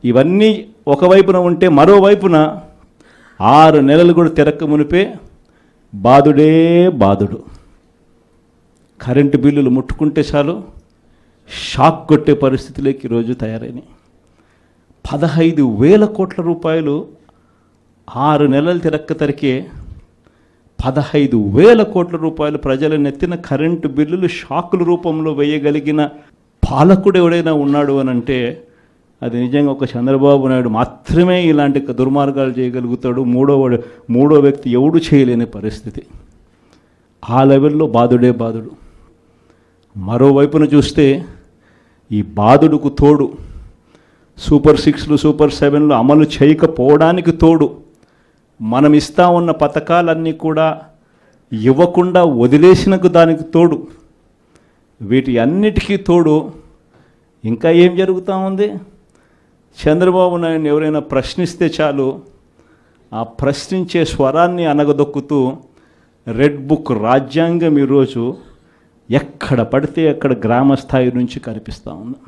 ఇవన్నీ ఒకవైపున ఉంటే మరోవైపున 6 నెలలు కూడా తిరక్క మునిపే బాధుడే బాధుడు. కరెంటు బిల్లులు ముట్టుకుంటే చాలు షాక్ కొట్టే పరిస్థితులకి ఈరోజు తయారైనాయి. 15,000 కోట్ల రూపాయలు 6 నెలలు తిరక్క తరికే 15,000 కోట్ల రూపాయలు ప్రజల నెత్తిన కరెంటు బిల్లులు షాకుల రూపంలో వేయగలిగిన పాలకుడు ఎవడైనా ఉన్నాడు అని అంటే అది నిజంగా ఒక చంద్రబాబు నాయుడు మాత్రమే ఇలాంటి దుర్మార్గాలు చేయగలుగుతాడు. మూడో వ్యక్తి ఎవడు చేయలేని పరిస్థితి. ఆ లెవెల్లో బాధుడే బాధుడు. మరోవైపున చూస్తే ఈ బాధుడుకు తోడు సూపర్ 6లు సూపర్ 7లు అమలు చేయకపోవడానికి తోడు మనం ఇస్తా ఉన్న పథకాలన్నీ కూడా ఇవ్వకుండా వదిలేసినకు దానికి తోడు వీటి అన్నిటికీ తోడు ఇంకా ఏం జరుగుతూ ఉంది? చంద్రబాబు నాయుడు ఎవరైనా ప్రశ్నిస్తే చాలు ఆ ప్రశ్నించే స్వరాన్ని అనగదొక్కుతూ రెడ్ బుక్ రాజ్యాంగం ఈరోజు ఎక్కడ పడితే అక్కడ గ్రామ స్థాయి నుంచి కనిపిస్తూ ఉంది.